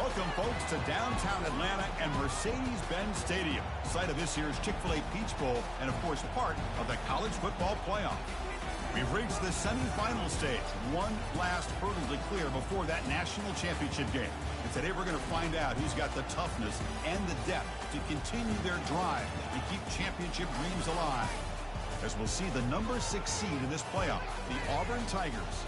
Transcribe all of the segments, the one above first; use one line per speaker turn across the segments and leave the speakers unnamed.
Welcome, folks, to downtown Atlanta and Mercedes-Benz Stadium, site of this year's Chick-fil-A Peach Bowl and, of course, part of the college football playoff. We've reached the semifinal stage. One last hurdle to clear before that national championship game. And today we're going to find out who's got the toughness and the depth to continue their drive to keep championship dreams alive. As we'll see the number 6 seed in this playoff, the Auburn Tigers,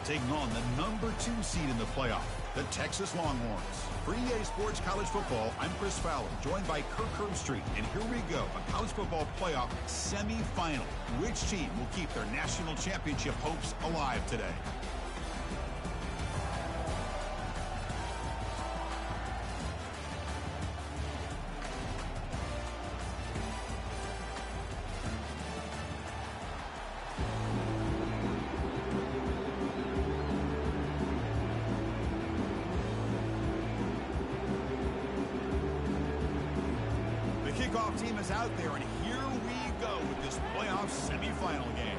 taking on the number 2 seed in the playoff, the Texas Longhorns. For EA Sports College Football, I'm Chris Fowler, joined by Kirk Herbstreit. And here we go, a college football playoff semifinal. Which team will keep their national championship hopes alive today? Kickoff team is out there, and here we go with this playoff semifinal game.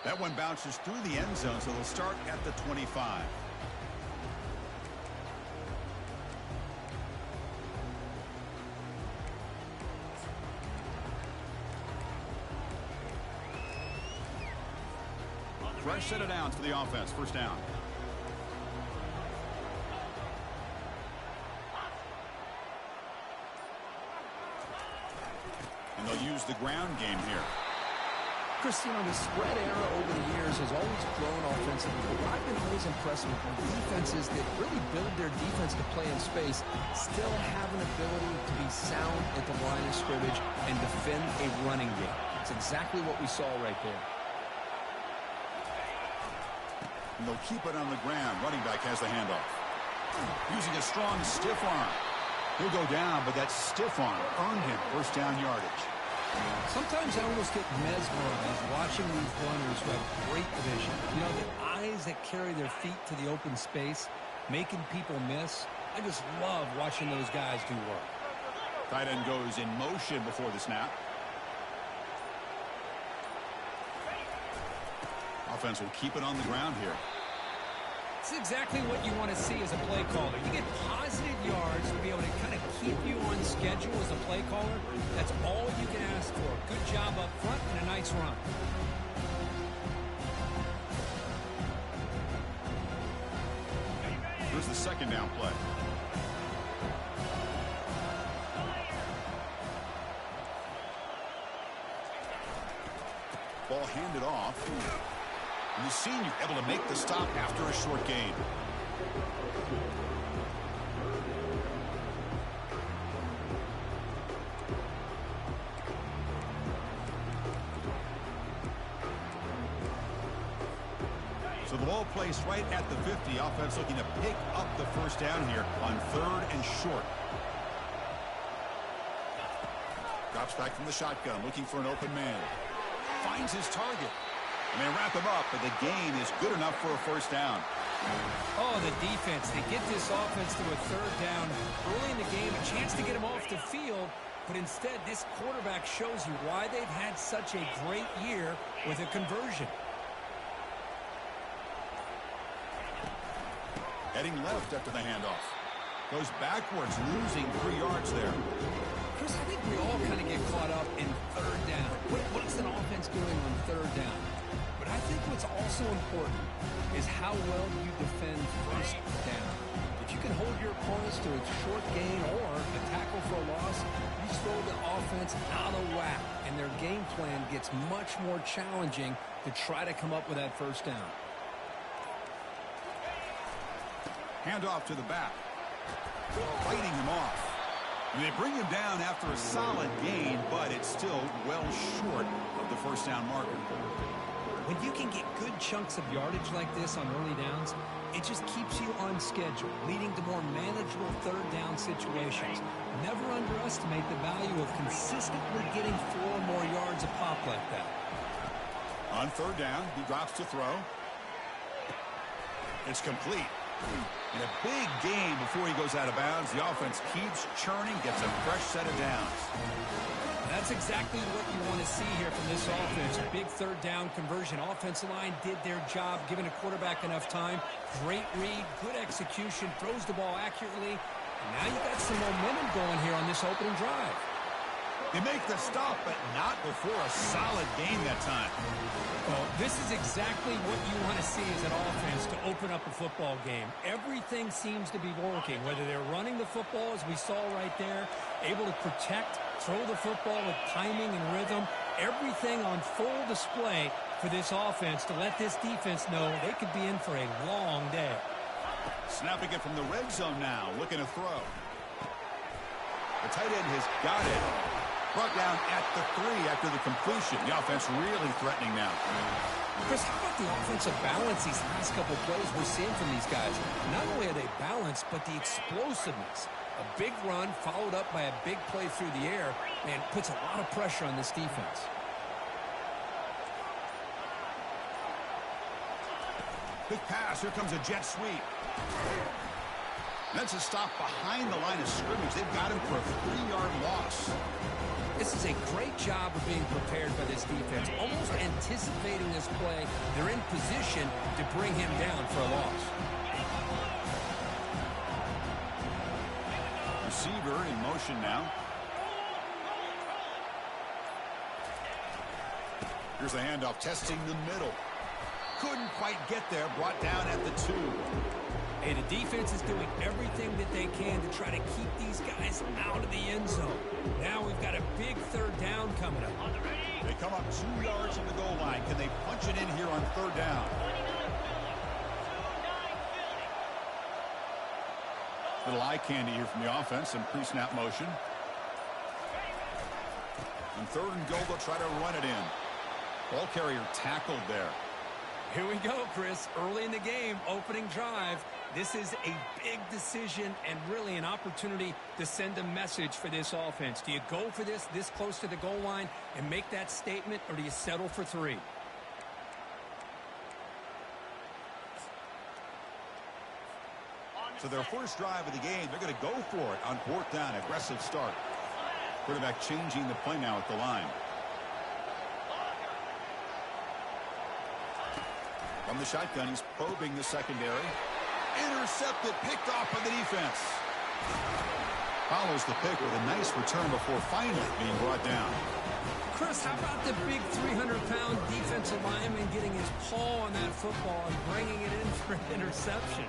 That one bounces through the end zone, so they'll start at the 25. Fresh set of downs for the offense. First down. And they'll use the ground game here.
Chris, you know, the spread era over the years has always grown offensively, but what I've been always impressed with defenses that really build their defense to play in space still have an ability to be sound at the line of scrimmage and defend a running game. It's exactly what we saw right there.
And they'll keep it on the ground. Running back has the handoff. Using a strong stiff arm. He'll go down, but that stiff arm earned him first down yardage.
Sometimes I almost get mesmerized watching these runners who have great vision. You know, the eyes that carry their feet to the open space, making people miss. I just love watching those guys do work.
Tight end goes in motion before the snap. Offense will keep it on the ground here.
It's exactly what you want to see as a play caller. You get positive yards to be able to kind of keep you on schedule as a play caller. That's all you can ask for. Good job up front and a nice run.
Here's the second down play. Ball handed off. And the senior able to make the stop after a short gain. So the ball placed right at the 50. Offense looking to pick up the first down here on 3rd and short. Drops back from the shotgun, looking for an open man. Finds his target. And they wrap him up, but the gain is good enough for a first down.
Oh, the defense. They get this offense to a 3rd down early in the game, a chance to get him off the field, but instead this quarterback shows you why they've had such a great year with a conversion.
Heading left after the handoff. Goes backwards, losing 3 yards there.
Chris, I think we all kind of get caught up in 3rd down. What's an offense doing on 3rd down? But I think what's also important is how well you defend first down. If you can hold your opponents to a short gain or a tackle for a loss, you throw the offense out of whack, and their game plan gets much more challenging to try to come up with that first down.
Handoff to the back. Fighting him off. And they bring him down after a solid gain, but it's still well short of the first down marker.
When you can get good chunks of yardage like this on early downs, it just keeps you on schedule, leading to more manageable 3rd down situations. Never underestimate the value of consistently getting 4 or more yards a pop like that.
On 3rd down, he drops to throw. It's complete. In a big game before he goes out of bounds, the offense keeps churning, gets a fresh set of downs.
That's exactly what you want to see here from this offense. Big third down conversion. Offensive line did their job, giving a quarterback enough time. Great read, good execution, throws the ball accurately. And now you got some momentum going here on this opening drive.
They make the stop, but not before a solid game that time.
Well, this is exactly what you want to see as an offense to open up a football game. Everything seems to be working, whether they're running the football, as we saw right there, able to protect, throw the football with timing and rhythm. Everything on full display for this offense to let this defense know they could be in for a long day.
Snapping it from the red zone now, looking to throw. The tight end has got it. Brought down at the 3 after the completion. The offense really threatening now.
Chris, how about the offensive balance these last couple plays we're seeing from these guys? Not only are they balanced, but the explosiveness. A big run followed up by a big play through the air, man, puts a lot of pressure on this defense.
Big pass. Here comes a jet sweep. That's a stop behind the line of scrimmage. They've got him for a 3-yard loss.
This is a great job of being prepared by this defense, almost anticipating this play. They're in position to bring him down for a loss.
Receiver in motion now. Here's the handoff, testing the middle. Couldn't quite get there, brought down at the 2.
Hey, the defense is doing everything that they can to try to keep these guys out of the end zone. Now we've got a big third down coming up.
They come up 2 yards from the goal line. Can they punch it in here on third down? Little eye candy here from the offense, some pre-snap motion. On third and goal, they'll try to run it in. Ball carrier tackled there.
Here we go, Chris. Early in the game, opening drive. This is a big decision and really an opportunity to send a message for this offense. Do you go for this close to the goal line and make that statement, or do you settle for 3?
So their first drive of the game, they're going to go for it on fourth down. Aggressive start. Quarterback changing the play now at the line. From the shotgun, he's probing the secondary. Intercepted, picked off by the defense. Follows the pick with a nice return before finally being brought down.
Chris, how about the big 300-pound defensive lineman getting his paw on that football and bringing it in for an interception?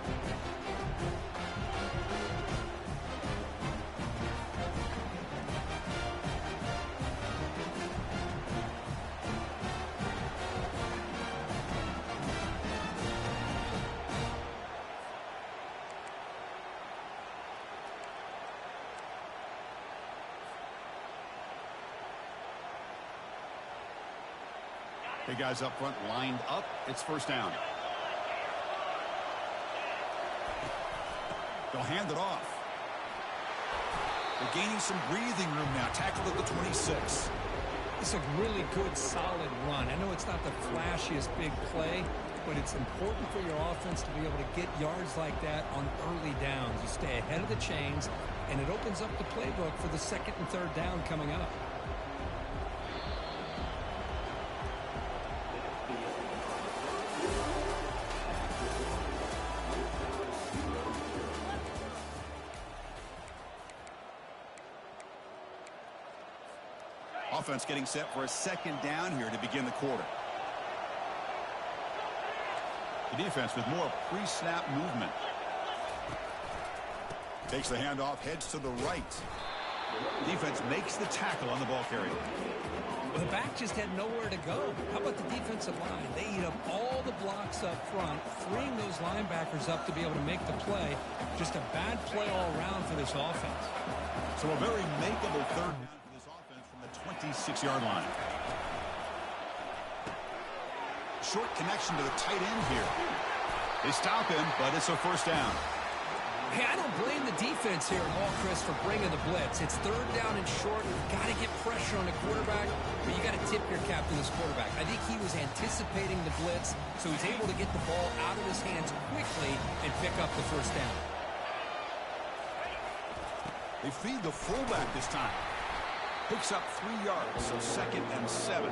The guys up front lined up. It's first down. They'll hand it off. They're gaining some breathing room now. Tackled at the 26.
It's a really good, solid run. I know it's not the flashiest big play, but it's important for your offense to be able to get yards like that on early downs. You stay ahead of the chains, and it opens up the playbook for the second and third down coming up.
Offense getting set for a second down here to begin the quarter. The defense with more pre-snap movement. Takes the handoff, heads to the right. Defense makes the tackle on the ball carrier.
Well, the back just had nowhere to go. How about the defensive line? They eat up all the blocks up front, freeing those linebackers up to be able to make the play. Just a bad play all around for this offense.
So a very makeable third down for this offense from the 26-yard line. Short connection to the tight end here. They stop him, but it's a first down.
Hey, I don't blame the defense here at all, Chris, for bringing the blitz. It's third down and short. You've got to get pressure on the quarterback, but you got to tip your cap to this quarterback. I think he was anticipating the blitz, so he's able to get the ball out of his hands quickly and pick up the first down.
They feed the fullback this time. Picks up 3 yards, so 2nd and 7.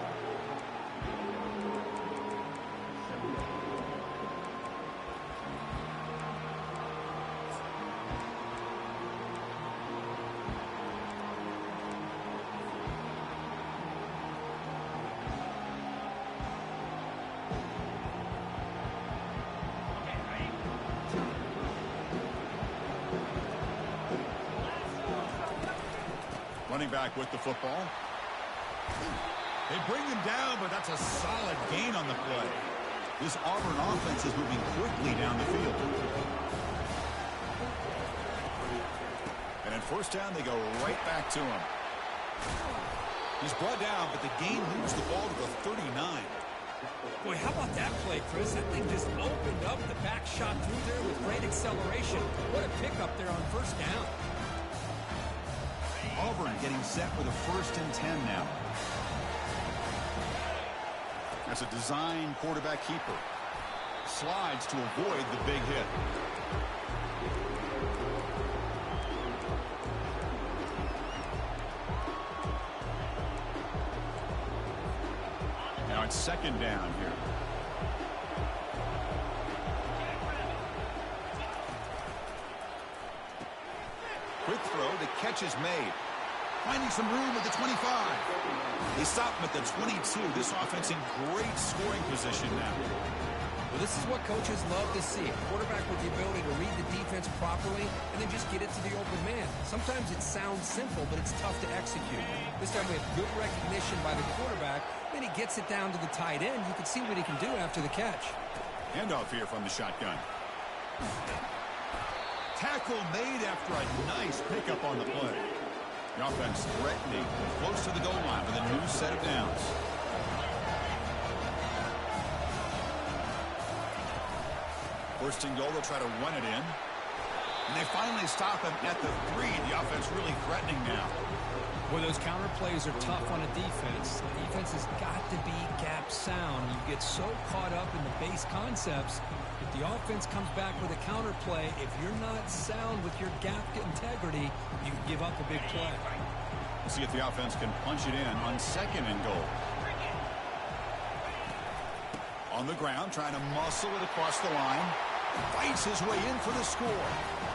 Running back with the football. They bring him down, but that's a solid gain on the play. This Auburn offense is moving quickly down the field. And at first down, they go right back to him. He's brought down, but the gain moves the ball to the 39.
Boy, how about that play, Chris? That thing just opened up. The back shot through there with great acceleration. What a pickup there on first down.
Auburn getting set with a 1st and 10 now. That's a design quarterback keeper. Slides to avoid the big hit. Now it's 2nd down here. Quick throw, the catch is made. Finding some room at the 25. They stop him at the 22. This offense in great scoring position now.
Well, this is what coaches love to see. A quarterback with the ability to read the defense properly and then just get it to the open man. Sometimes it sounds simple, but it's tough to execute. This time we have good recognition by the quarterback. Then he gets it down to the tight end. You can see what he can do after the catch.
Handoff here from the shotgun. Tackle made after a nice pickup on the play. The offense threatening, close to the goal line with a new set of downs. First and goal, they'll try to run it in. And they finally stop him at the 3. The offense really threatening now.
Well, those counter plays are tough on a defense. The defense has got to be gap sound. You get so caught up in the base concepts. If the offense comes back with a counter play, if you're not sound with your gap integrity, you give up a big play.
We'll see if the offense can punch it in on 2nd and goal. On the ground, trying to muscle it across the line. Fights his way in for the score.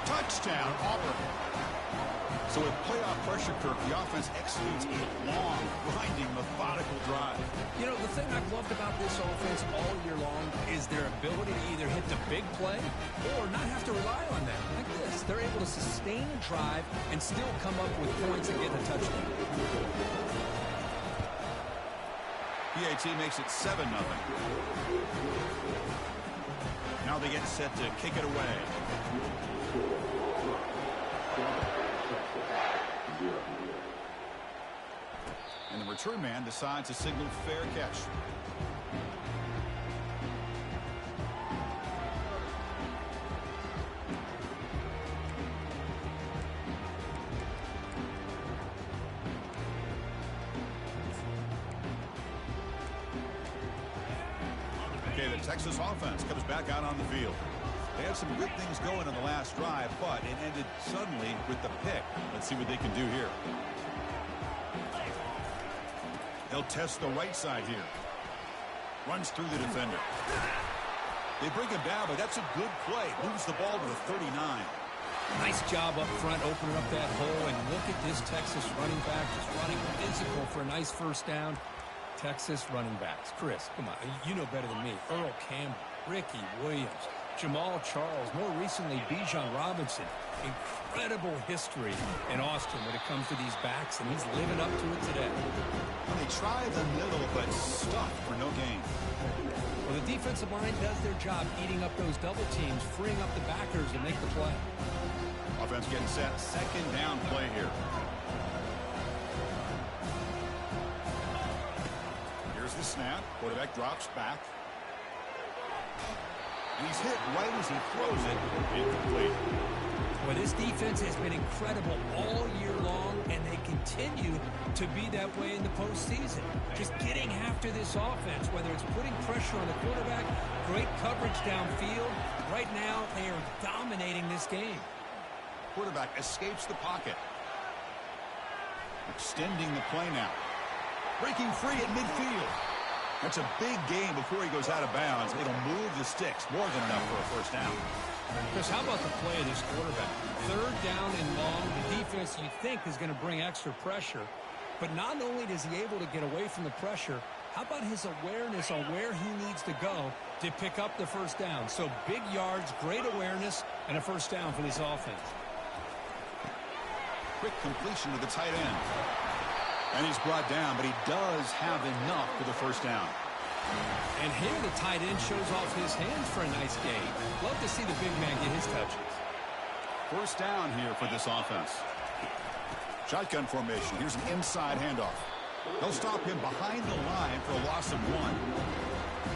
Touchdown, Auburn. So with playoff pressure, Kirk, the offense executes a long, grinding, methodical drive.
You know, the thing I've loved about this offense all year long is their ability to either hit the big play or not have to rely on that. Like this, they're able to sustain a drive and still come up with points and get a touchdown.
PAT makes it 7-0. Now they get set to kick it away. And the return man decides to signal fair catch. Okay, the Texas offense comes back out on the field. They had some good things going on the last drive, but it ended suddenly with the pick. Let's see what they can do here. They'll test the right side here. Runs through the defender. They bring him down, but that's a good play. Moves the ball to the 39.
Nice job up front, opening up that hole. And look at this Texas running back just running physical for a nice first down. Texas running backs. Chris, come on. You know better than me. Earl Campbell, Ricky Williams, Jamal Charles, more recently Bijan Robinson. Incredible history in Austin when it comes to these backs, and he's living up to it today.
Well, they try the middle, but stuck for no gain.
Well, the defensive line does their job eating up those double teams, freeing up the backers to make the play.
Offense getting set. 2nd down play here. Here's the snap. Quarterback drops back. And he's hit right as he throws it. Incomplete.
Well, this defense has been incredible all year long, and they continue to be that way in the postseason. Just getting after this offense, whether it's putting pressure on the quarterback, great coverage downfield. Right now, they are dominating this game.
Quarterback escapes the pocket. Extending the play now. Breaking free at midfield. That's a big gain before he goes out of bounds. It'll move the sticks. More than enough for a first down.
Chris, how about the play of this quarterback? Third down and long. The defense, you think, is going to bring extra pressure. But not only is he able to get away from the pressure, how about his awareness on where he needs to go to pick up the first down? So big yards, great awareness, and a first down for this offense.
Quick completion to the tight end. And he's brought down, but he does have enough for the first down.
And here the tight end shows off his hands for a nice gain. Love to see the big man get his touches.
First down here for this offense. Shotgun formation. Here's an inside handoff. They'll stop him behind the line for a loss of 1.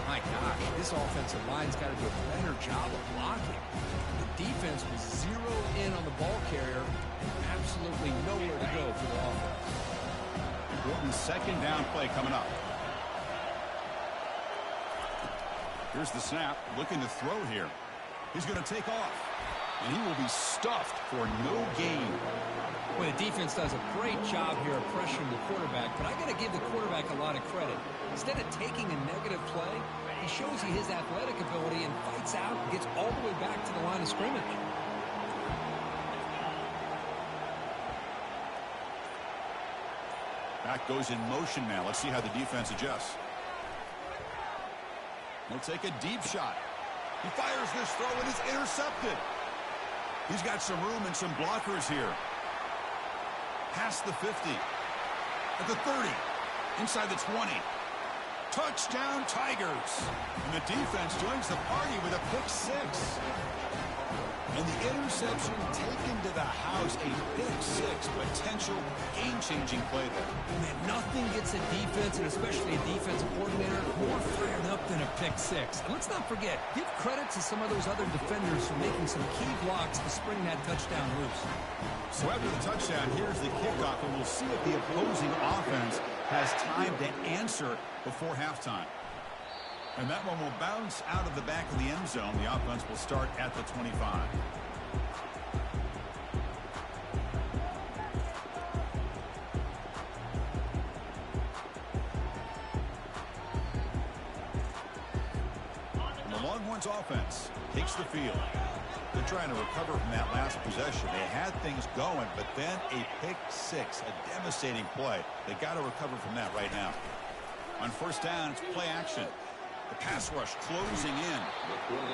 My gosh, this offensive line's got to do a better job of blocking. The defense was zeroed in on the ball carrier and absolutely nowhere to go for the offense.
Important second down play coming up. Here's the snap, looking to throw here. He's going to take off, and he will be stuffed for no gain.
Well, the defense does a great job here of pressuring the quarterback, but I got to give the quarterback a lot of credit. Instead of taking a negative play, he shows you his athletic ability and fights out and gets all the way back to the line of scrimmage.
Back goes in motion now. Let's see how the defense adjusts. He'll take a deep shot. He fires this throw and is intercepted. He's got some room and some blockers here. Past the 50. At the 30. Inside the 20. Touchdown Tigers. And the defense joins the party with a pick 6. And the interception taken to the house. A pick 6. Potential game-changing play there.
Man, nothing gets a defense, and especially a defensive coordinator, more fired up than a pick 6. And let's not forget, give credit to some of those other defenders for making some key blocks to spring that touchdown loose.
So after the touchdown, here's the kickoff, and we'll see if the opposing offense has time to answer before halftime. And that one will bounce out of the back of the end zone. The offense will start at the 25. And the Longhorns offense takes the field. They're trying to recover from that last possession. They had things going, but then a pick 6, a devastating play. They got to recover from that right now. On first down, it's play action. The pass rush closing in.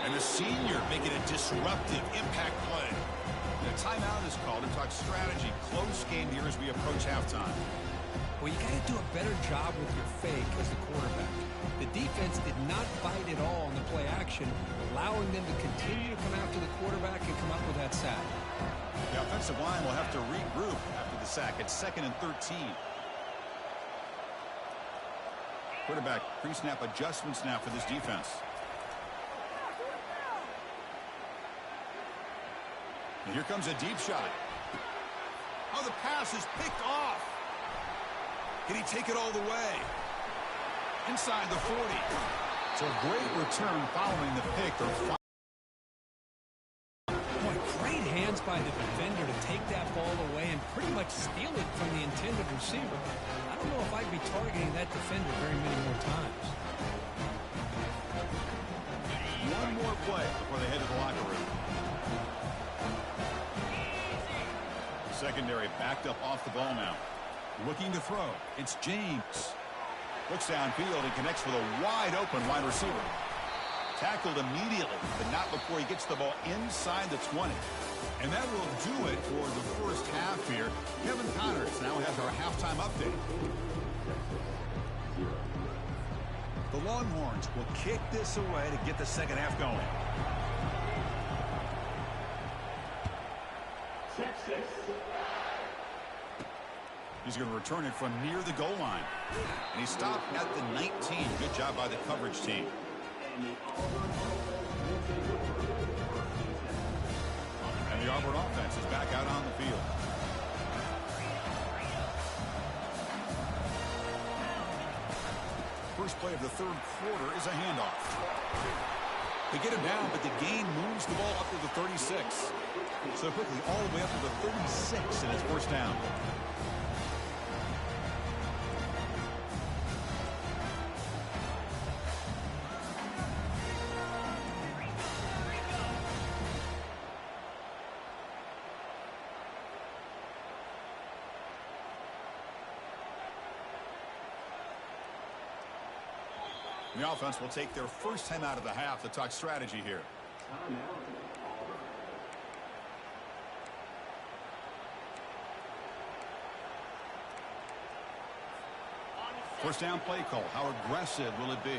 And the senior making a disruptive impact play. And a timeout is called to talk strategy. Close game here as we approach halftime.
Well, you got to do a better job with your fake as the quarterback. The defense did not fight at all in the play action, allowing them to continue to come after the quarterback and come up with that sack.
The offensive line will have to regroup after the sack. It's 2nd and 13. Quarterback pre-snap adjustments now for this defense. And here comes a deep shot. Oh, the pass is picked off. Can he take it all the way? Inside the 40. So a great return following the pick.
Boy, great hands by the defender to take that ball away and pretty much steal it from the intended receiver. I don't know if I'd be targeting that defender very many more times.
One more play before they head to the locker room. Secondary backed up off the ball now. Looking to throw. It's James. Looks downfield and connects with a wide open wide receiver. Tackled immediately, but not before he gets the ball inside the 20. And that will do it for the first half here. Kevin Connors now has our halftime update. The Longhorns will kick this away to get the second half going. He's going to return it from near the goal line. And he stopped at the 19. Good job by the coverage team. And the Auburn offense is back out on the field. First play of the third quarter is a handoff. They get him down, but the gain moves the ball up to the 36. So quickly all the way up to the 36, and it's first down. The offense will take their first time out of the half to talk strategy here. First down play call. How aggressive will it be?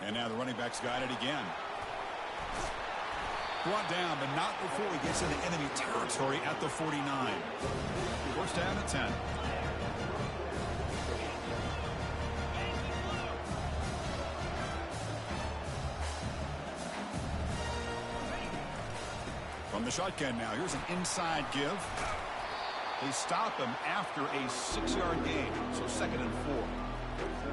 And now the running back's got it again. Brought down, but not before he gets into enemy territory at the 49. First down at 10. From the shotgun now, here's an inside give. They stop him after a 6-yard gain, so 2nd and 4.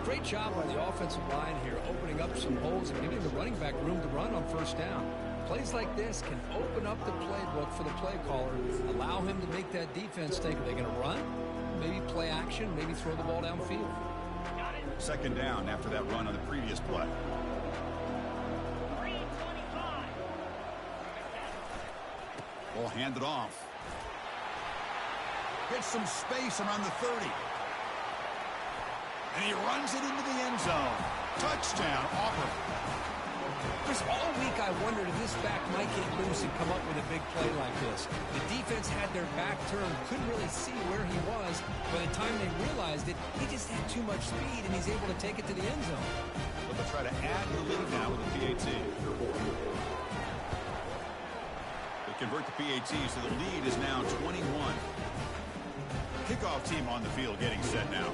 Great job on the offensive line here, opening up some holes and giving the running back room to run on first down. Plays like this can open up the playbook for the play caller, allow him to make that defense think, are they going to run? Maybe play action, maybe throw the ball downfield.
2nd down after that run on the previous play. Ball handed off. Gets some space around the 30. And he runs it into the end zone. Touchdown, Auburn.
Chris, all week I wondered if this back might get loose and come up with a big play like this. The defense had their back turned, couldn't really see where he was. By the time they realized it, he just had too much speed, and he's able to take it to the end zone.
But they'll try to add to the lead now with the PAT. Convert the PAT, so the lead is now 21. Kickoff team on the field getting set now.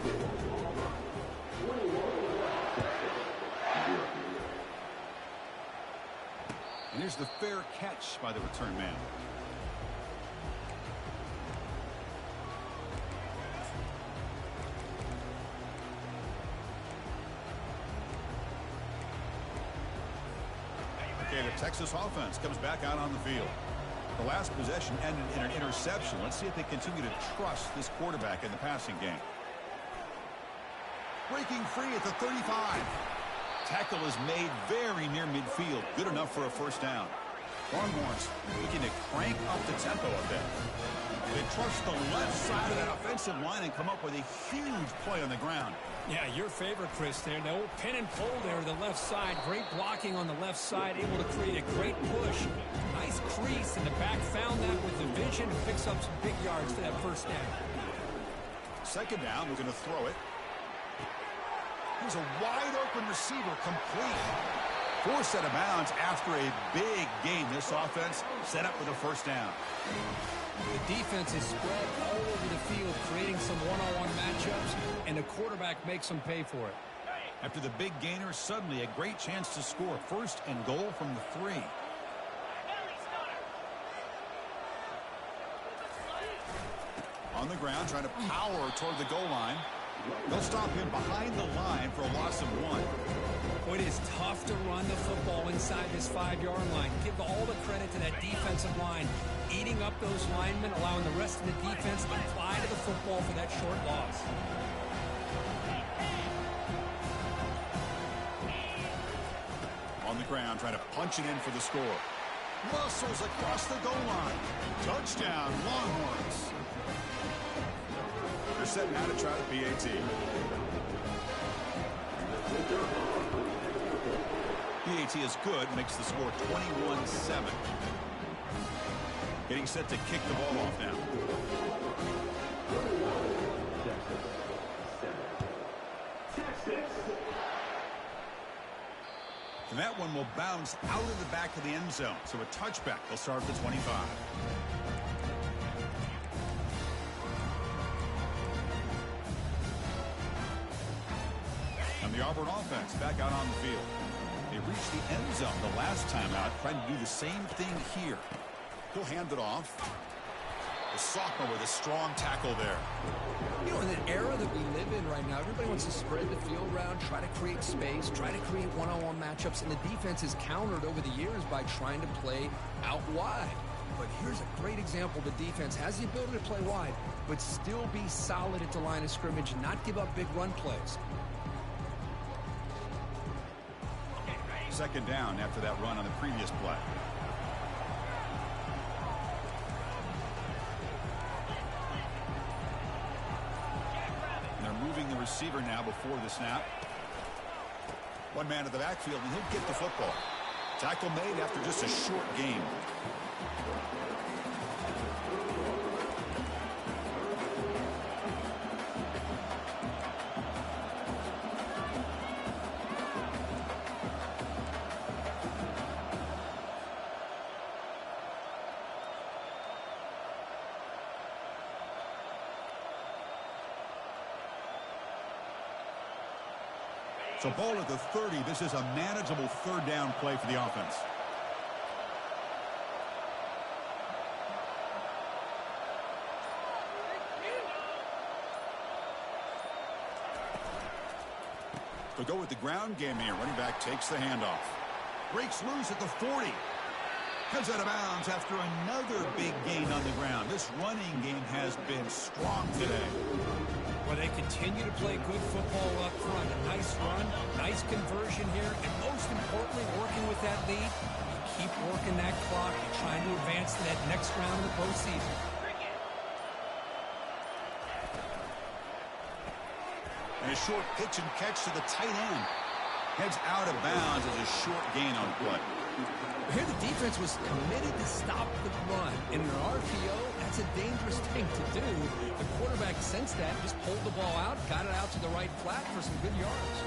And here's the fair catch by the return man. Okay, the Texas offense comes back out on the field. The last possession ended in an interception. Let's see if they continue to trust this quarterback in the passing game. Breaking free at the 35. Tackle is made very near midfield. Good enough for a first down. Longhorns looking to crank up the tempo a bit. They trust the left side of that offensive line and come up with a huge play on the ground.
Yeah, your favorite, Chris, there. The old pin and pull there, the left side. Great blocking on the left side, able to create a great push. Nice crease, and the back found that with the vision and picks up some big yards for that first down.
2nd down, we're going to throw it. Here's a wide-open receiver, complete. Forced out of bounds after a big game. This offense set up with a first down.
The defense is spread all over the field, creating some one-on-one matchups, and the quarterback makes them pay for it.
After the big gainer, suddenly a great chance to score. 1st and goal from the 3. On the ground, trying to power toward the goal line. They'll stop him behind the line for a loss of 1.
Well, it is tough to run the football inside this 5-yard line. Give all the credit to that defensive line. Eating up those linemen, allowing the rest of the defense to fly to the football for that short loss.
On the ground, trying to punch it in for the score. Muscles across the goal line. Touchdown, Longhorns. They're set now to try the PAT. PAT is good, makes the score 21-7. Getting set to kick the ball off now. And that one will bounce out of the back of the end zone. So a touchback. They'll start at the 25. And the Auburn offense back out on the field. They reached the end zone the last time out, trying to do the same thing here. He'll hand it off. The sophomore with a strong tackle there.
You know, in an era that we live in right now, everybody wants to spread the field around, try to create space, try to create one-on-one matchups, and the defense is countered over the years by trying to play out wide. But here's a great example. The defense has the ability to play wide, but still be solid at the line of scrimmage and not give up big run plays.
Second down after that run on the previous play. And they're moving the receiver now before the snap. One man at the backfield, and he'll get the football. Tackle made after just a short gain. So ball at the 30. This is a manageable third down play for the offense. They'll go with the ground game here. Running back takes the handoff. Breaks loose at the 40. Heads out of bounds after another big gain on the ground. This running game has been strong today.
Well, they continue to play good football up front. A nice run, nice conversion here, and most importantly, working with that lead, you keep working that clock and trying to advance to that next round of the postseason.
And a short pitch and catch to the tight end. Heads out of bounds as a short gain on play.
Here the defense was committed to stop the run. In an RPO, that's a dangerous thing to do. The quarterback sensed that, just pulled the ball out, got it out to the right flat for some good yards.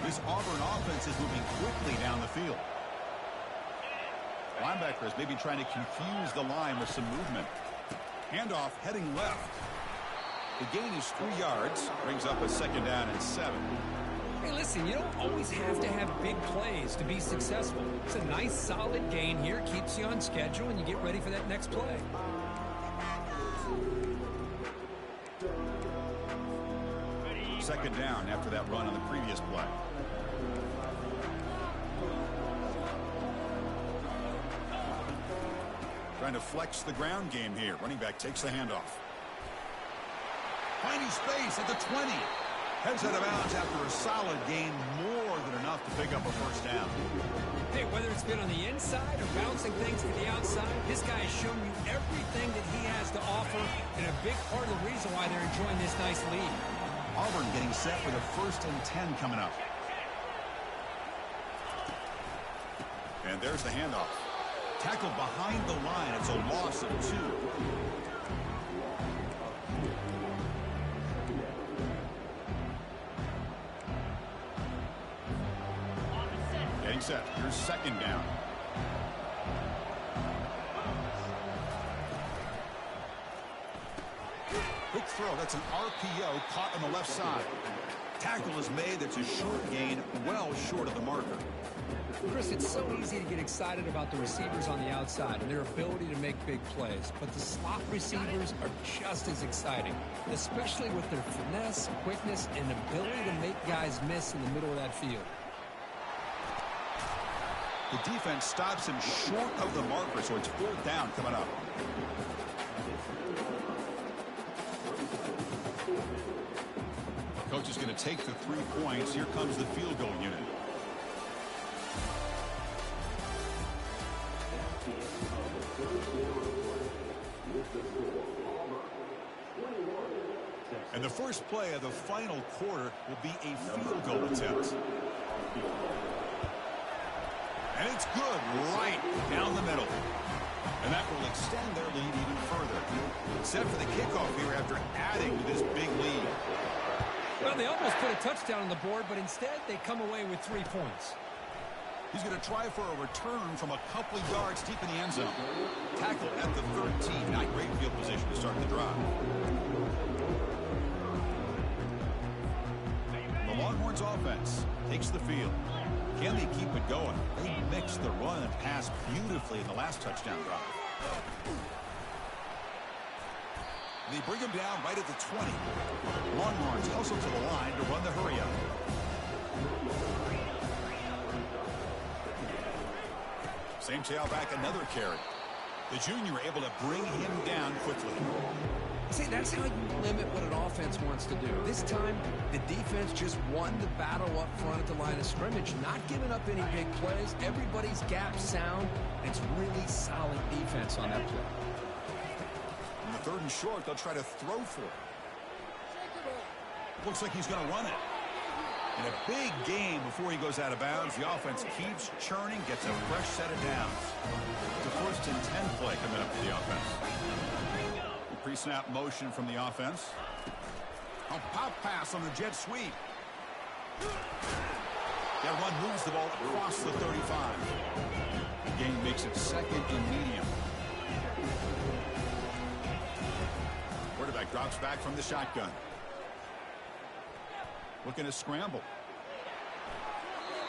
This Auburn offense is moving quickly down the field. Linebackers maybe trying to confuse the line with some movement. Handoff heading left. The gain is 3 yards. Brings up a second down and 7.
Hey, listen, you don't always have to have big plays to be successful. It's a nice, solid gain here. Keeps you on schedule, and you get ready for that next play.
Second down after that run on the previous play. Trying to flex the ground game here. Running back takes the handoff. Finding space at the 20. Heads out of bounds after a solid gain, more than enough to pick up a first down.
Hey, whether it's been on the inside or bouncing things to the outside, this guy has shown you everything that he has to offer, and a big part of the reason why they're enjoying this nice lead.
Auburn getting set for the 1st and 10 coming up. And there's the handoff. Tackled behind the line. It's a loss of 2. Getting set. Here's second down. Quick throw. That's an RPO caught on the left side. Tackle is made. That's a short gain, well short of the marker.
Chris, it's so easy to get excited about the receivers on the outside and their ability to make big plays, but the slot receivers are just as exciting, especially with their finesse, quickness, and ability to make guys miss in the middle of that field.
The defense stops him short of the marker, so it's 4th down coming up. Coach is going to take the 3 points. Here comes the field goal unit. And the first play of the final quarter will be a field goal attempt. And it's good right down the middle. And that will extend their lead even further. Set for the kickoff here after adding to this big lead.
Well, they almost put a touchdown on the board, but instead they come away with 3 points.
He's going to try for a return from a couple of yards deep in the end zone. Tackle at the 13. Not great field position to start the drive. The Longhorns offense takes the field. Can they keep it going? They mixed the run and pass beautifully in the last touchdown drive. They bring him down right at the 20. Longhorns hustle to the line to run the hurry up. Same tailback, another carry. The junior able to bring him down quickly.
See, that's how you limit what an offense wants to do. This time, the defense just won the battle up front at the line of scrimmage, not giving up any big plays. Everybody's gap sound, and it's really solid defense on that play.
On the 3rd and short, they'll try to throw for it. Looks like he's going to run it. In a big game before he goes out of bounds, the offense keeps churning, gets a fresh set of downs. It's a 1st and 10 play coming up for the offense. Pre-snap motion from the offense. A pop pass on the jet sweep. That run moves the ball across the 35. The game makes it 2nd and medium. Quarterback drops back from the shotgun. Looking to scramble.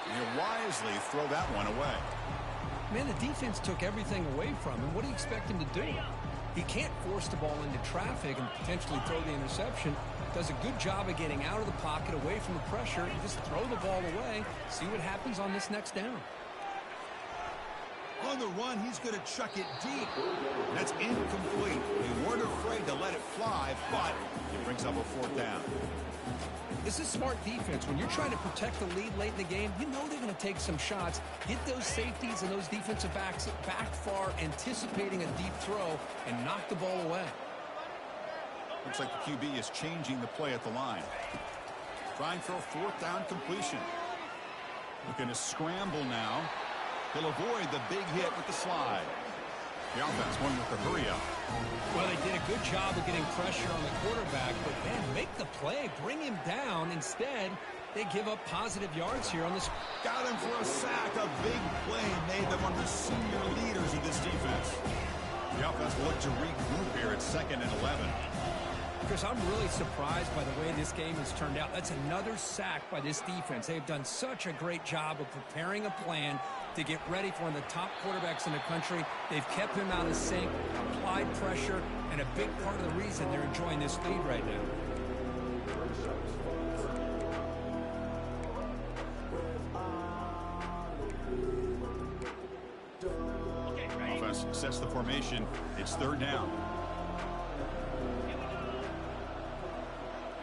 He'll wisely throw that one away.
Man, the defense took everything away from him. What do you expect him to do? He can't force the ball into traffic and potentially throw the interception. Does a good job of getting out of the pocket, away from the pressure. Just throw the ball away. See what happens on this next down.
On the run, he's going to chuck it deep. That's incomplete. They weren't afraid to let it fly, but it brings up a 4th down.
This is smart defense. When you're trying to protect the lead late in the game, you know they're going to take some shots. Get those safeties and those defensive backs back far, anticipating a deep throw, and knock the ball away.
Looks like the QB is changing the play at the line. Trying for a 4th down completion. Looking to scramble now. He'll avoid the big hit with the slide. The offense going with the hurry up.
Well, they did a good job of getting pressure on the quarterback, but man, make the play, bring him down. Instead, they give up positive yards here on this.
Got him for a sack. A big play made them one of the senior leaders of this defense. The offense will look to regroup here at 2nd and 11.
Chris, I'm really surprised by the way this game has turned out. That's another sack by this defense. They've done such a great job of preparing a plan to get ready for one of the top quarterbacks in the country. They've kept him out of sync, applied pressure, and a big part of the reason they're enjoying this lead right now.
Offense sets the formation. It's 3rd down.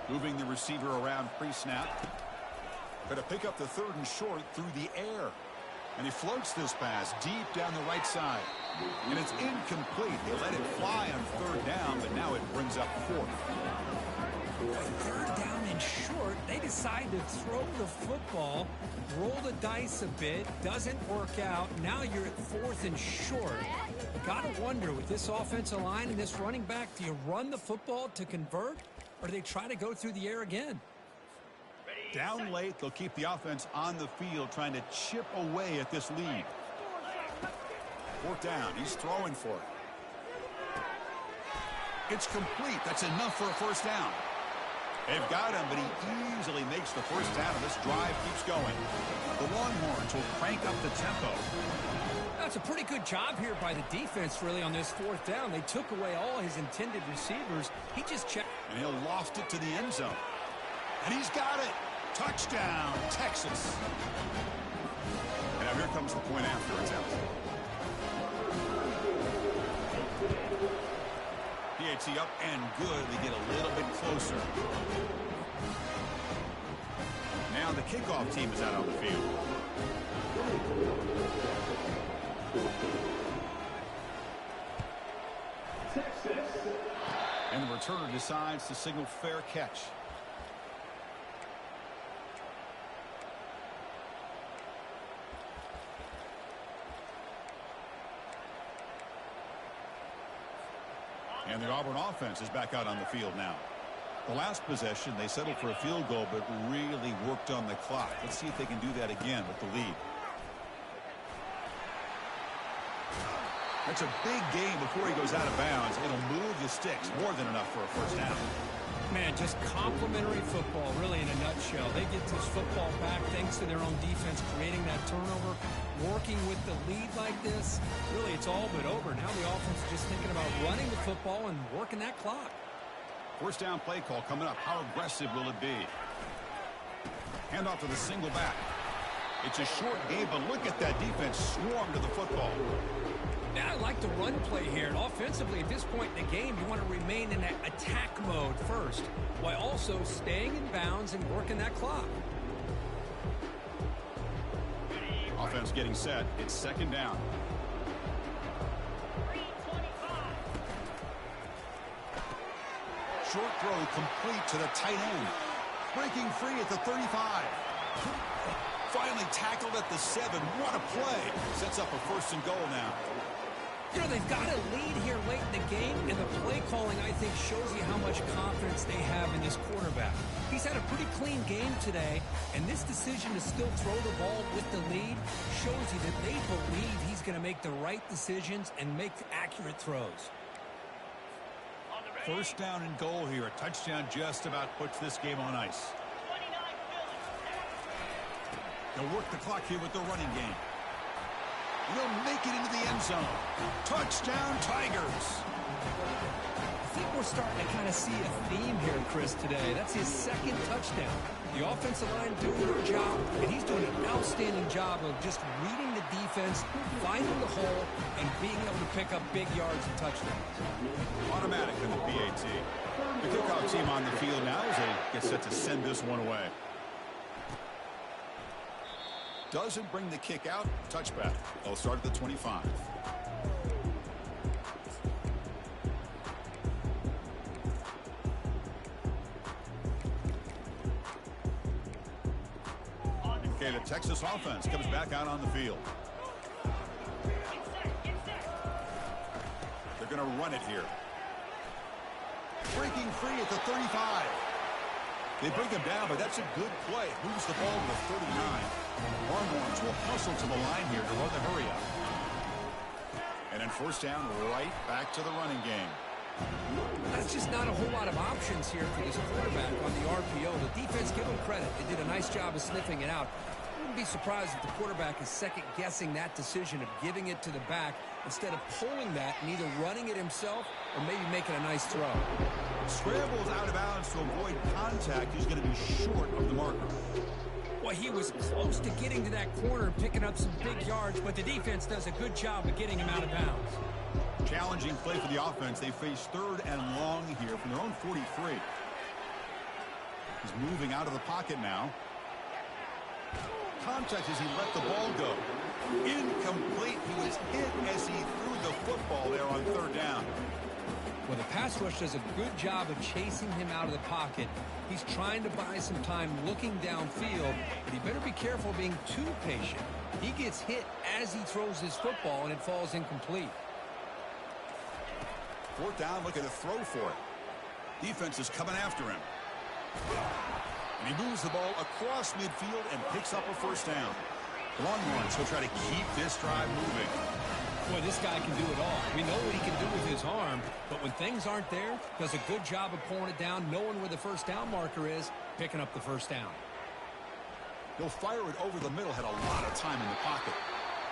Moving the receiver around pre-snap. Going to pick up the 3rd and short through the air. And he floats this pass deep down the right side. And it's incomplete. They let it fly on 3rd down, but now it brings up 4th.
3rd down and short, they decide to throw the football, roll the dice a bit, doesn't work out. Now you're at 4th and short. Got to wonder, with this offensive line and this running back, do you run the football to convert, or do they try to go through the air again?
Down late, they'll keep the offense on the field, trying to chip away at this lead. 4th down, he's throwing for it. It's complete. That's enough for a 1st down. They've got him, but he easily makes the 1st down, and this drive keeps going. The Longhorns will crank up the tempo.
That's a pretty good job here by the defense, really, on this 4th down. They took away all his intended receivers. He just checked.
And he'll loft it to the end zone. And he's got it. Touchdown, Texas. And now here comes the point after it's out. PAT up and good. They get a little bit closer. Now the kickoff team is out on the field. And the returner decides to signal fair catch. And the Auburn offense is back out on the field now. The last possession, they settled for a field goal, but really worked on the clock. Let's see if they can do that again with the lead. That's a big game before he goes out of bounds. It'll move the sticks, more than enough for a 1st down.
Man, just complimentary football, really, in a nutshell. They get this football back thanks to their own defense creating that
turnover, working with the lead like this, really it's all but over. Now the offense is just thinking about running the football and working that clock.
First down play call coming up. How aggressive will it be? Handoff to the single back. It's a short game, but look at that defense swarm to the football.
Now I like the run play here, and offensively at this point in the game, you want to remain in that attack mode first, while also staying in bounds and working that clock.
Offense getting set. It's second down. Short throw complete to the tight end. Breaking free at the 35. Finally tackled at the 7. What a play. Sets up a first and goal now.
You know, they've got a lead here late in the game, and the play calling, I think, shows you how much confidence they have in this quarterback. He's had a pretty clean game today, and this decision to still throw the ball with the lead shows you that they believe he's going to make the right decisions and make accurate throws.
First down and goal here. A touchdown just about puts this game on ice. They'll work the clock here with the running game. He'll make it into the end zone. Touchdown, Tigers.
I think we're starting to kind of see a theme here, Chris, today. That's his second touchdown. The offensive line doing their job, and he's doing an outstanding job of just reading the defense, finding the hole, and being able to pick up big yards and touchdowns.
Automatic in the PAT. The kickoff team on the field now as they get set to send this one away. Doesn't bring the kick out. Touchback. They'll start at the 25. Okay, the Texas offense comes back out on the field. They're going to run it here. Breaking free at the 35. They bring him down, but that's a good play. Moves the ball to the 39. Longhorns will hustle to the line here to run the hurry up. And then first down, right back to the running game.
That's just not a whole lot of options here for this quarterback on the RPO. The defense, give them credit. They did a nice job of sniffing it out. I wouldn't be surprised if the quarterback is second-guessing that decision of giving it to the back instead of pulling that and either running it himself or maybe making a nice throw.
Scrambles out of bounds to avoid contact. He's going to be short of the marker.
Well, he was close to getting to that corner and picking up some big yards, but the defense does a good job of getting him out of bounds.
Challenging play for the offense. They face third and long here from their own 43. He's moving out of the pocket now. Contact as he let the ball go. Incomplete. He was hit as he threw the football there on third down.
Well, the pass rush does a good job of chasing him out of the pocket. He's trying to buy some time looking downfield, but he better be careful being too patient. He gets hit as he throws his football, and it falls incomplete.
Fourth down, look at the throw for it. Defense is coming after him. And he moves the ball across midfield and picks up a first down. Longhorns will try to keep this drive moving.
Boy, this guy can do it all. We know what he can do with his arm, but when things aren't there, does a good job of pulling it down, knowing where the first down marker is, picking up the first down.
He'll fire it over the middle, had a lot of time in the pocket.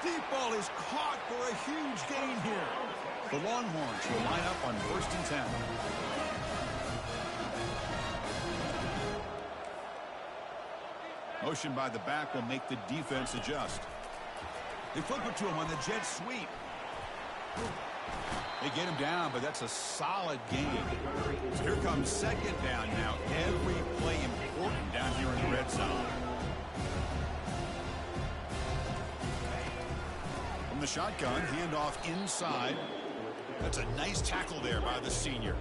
Deep ball is caught for a huge gain here. The Longhorns will line up on first and 10. Motion by the back will make the defense adjust. They flip it to him on the jet sweep. They get him down, but that's a solid gain. So here comes second down now. Every play important down here in the red zone. From the shotgun, handoff inside. That's a nice tackle there by the senior.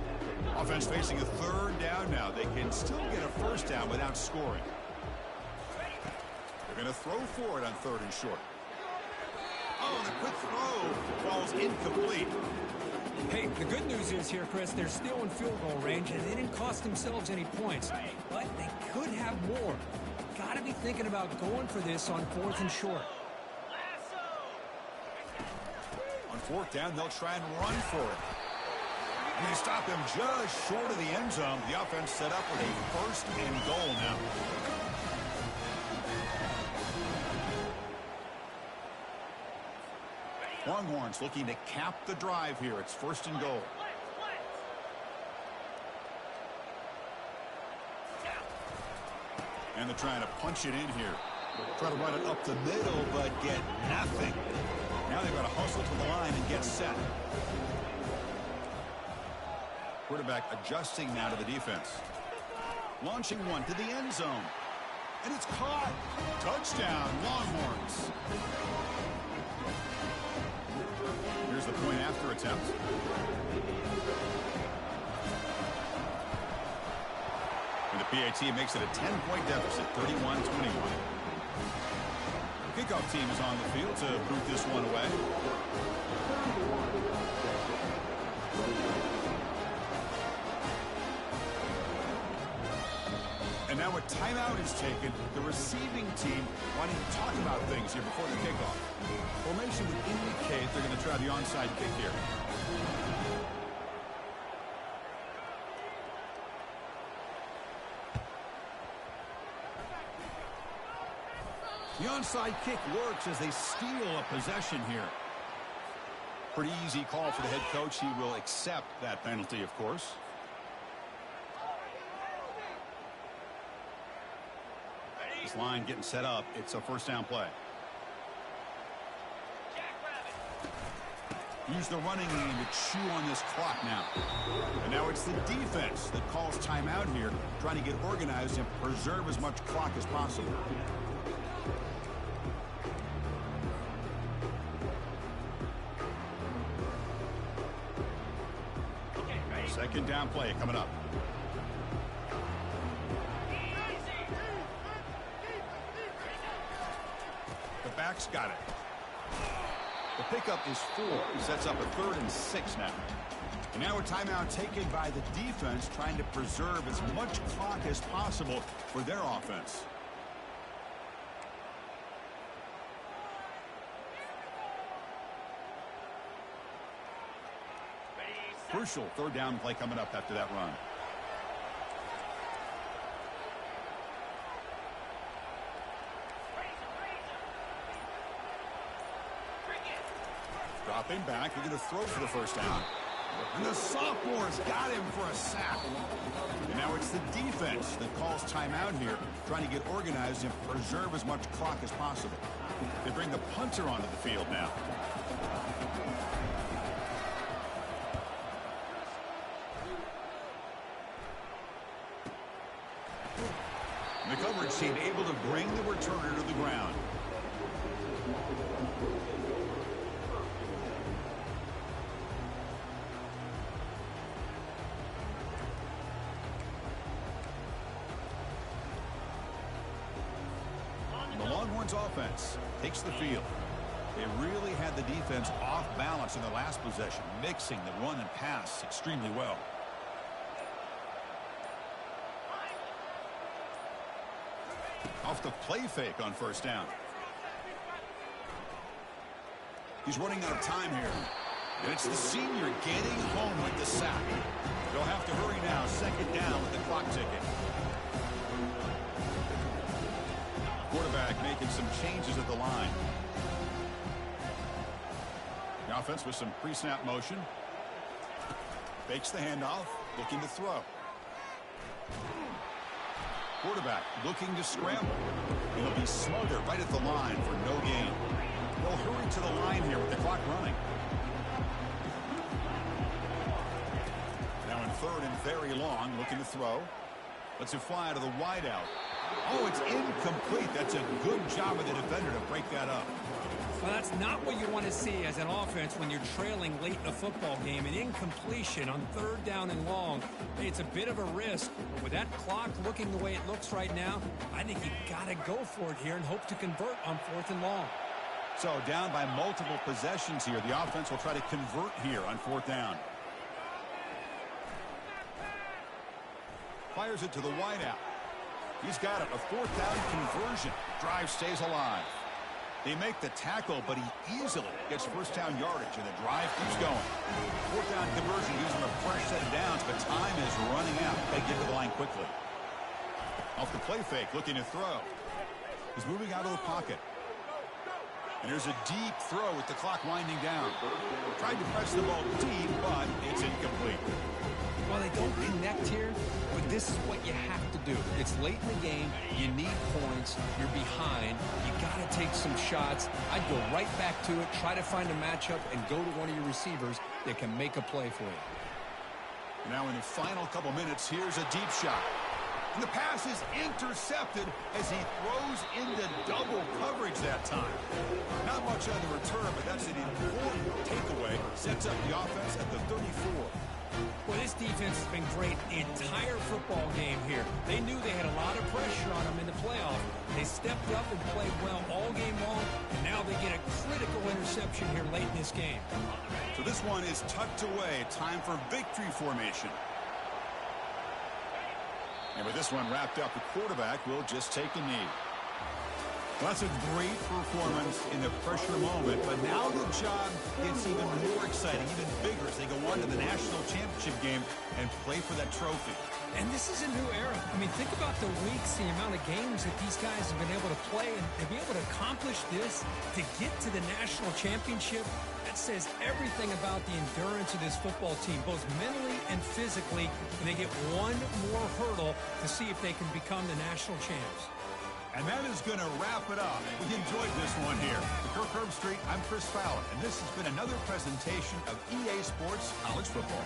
Offense facing a third down now. They can still get a first down without scoring. They're going to throw for it on third and short. Oh, the quick throw falls incomplete.
Hey, the good news is here, Chris, they're still in field goal range, and they didn't cost themselves any points. But they could have more. Got to be thinking about going for this on fourth and short.
On fourth down, they'll try and run for it. And they stop him just short of the end zone. The offense set up with a first and goal now. Longhorns looking to cap the drive here. It's 1st and goal. And they're trying to punch it in here. Try to run it up the middle, but get nothing. Now they've got to hustle to the line and get set. Quarterback adjusting now to the defense. Launching one to the end zone. And it's caught. Touchdown, Longhorns. Here's the point after attempt. And the PAT makes it a 10-point deficit, 31-21. Kickoff team is on the field to boot this one away. And now a timeout is taken. The receiving team wanting to talk about things here before the kickoff. Formation would indicate they're going to try the onside kick here. The onside kick works as they steal a possession here. Pretty easy call for the head coach. He will accept that penalty, of course. This line getting set up. It's a 1st down play. Use the running game to chew on this clock now. And now it's the defense that calls timeout here, trying to get organized and preserve as much clock as possible. Second down play coming up. The back's got it. The pickup is 4. He sets up a 3rd and 6 now. And now a timeout taken by the defense, trying to preserve as much clock as possible for their offense. Crucial 3rd down play coming up after that run. Dropping back, we're going to throw for the 1st down. And the sophomore's got him for a sack. And now it's the defense that calls timeout here, trying to get organized and preserve as much clock as possible. They bring the punter onto the field now. The coverage team able to bring the returner to the ground. The Longhorns offense takes the field. They really had the defense off balance in the last possession, mixing the run and pass extremely well. Off the play fake on 1st down. He's running out of time here. And it's the senior getting home with the sack. They'll have to hurry now. 2nd down with the clock ticking. Quarterback making some changes at the line. The offense with some pre-snap motion. Fakes the handoff, looking to throw. Quarterback looking to scramble. He'll be smothered right at the line for no gain. They'll hurry to the line here with the clock running. Now in 3rd and very long, looking to throw. Lets it fly to the wideout. Oh, it's incomplete. That's a good job of the defender to break that up.
Well, that's not what you want to see as an offense when you're trailing late in a football game. An incompletion on 3rd down and long. It's a bit of a risk, but with that clock looking the way it looks right now, I think you got to go for it here and hope to convert on 4th and long.
So down by multiple possessions here. The offense will try to convert here on 4th down. Fires it to the wideout. He's got it. A 4th down conversion. Drive stays alive. They make the tackle, but he easily gets 1st down yardage, and the drive keeps going. 4th down conversion gives him a fresh set of downs, but time is running out. They get to the line quickly. Off the play fake, looking to throw. He's moving out of the pocket. And there's a deep throw with the clock winding down. Tried to press the ball deep, but it's incomplete.
Well, they don't connect here, but this is what you have to do. It's late in the game. You need points. You're behind. You got to take some shots. I'd go right back to it, try to find a matchup, and go to one of your receivers that can make a play for you.
Now in the final couple minutes, here's a deep shot. And the pass is intercepted as he throws into double coverage that time. Not much on the return, but that's an important takeaway. Sets up the offense at the 34.
Well, this defense has been great the entire football game here. They knew they had a lot of pressure on them in the playoff. They stepped up and played well all game long, and now they get a critical interception here late in this game.
So this one is tucked away. Time for victory formation. And with this one wrapped up, the quarterback will just take a knee. Well, that's a great performance in the pressure moment, but now the job gets even more exciting, even bigger as they go on to the national championship game and play for that trophy.
And this is a new era. I mean, think about the weeks, the amount of games that these guys have been able to play, and to be able to accomplish this, to get to the national championship, that says everything about the endurance of this football team, both mentally and physically, and they get one more hurdle to see if they can become the national champs.
And that is going to wrap it up. We enjoyed this one here. For Kirk Herbstreit, I'm Chris Fowler, and this has been another presentation of EA Sports College Football.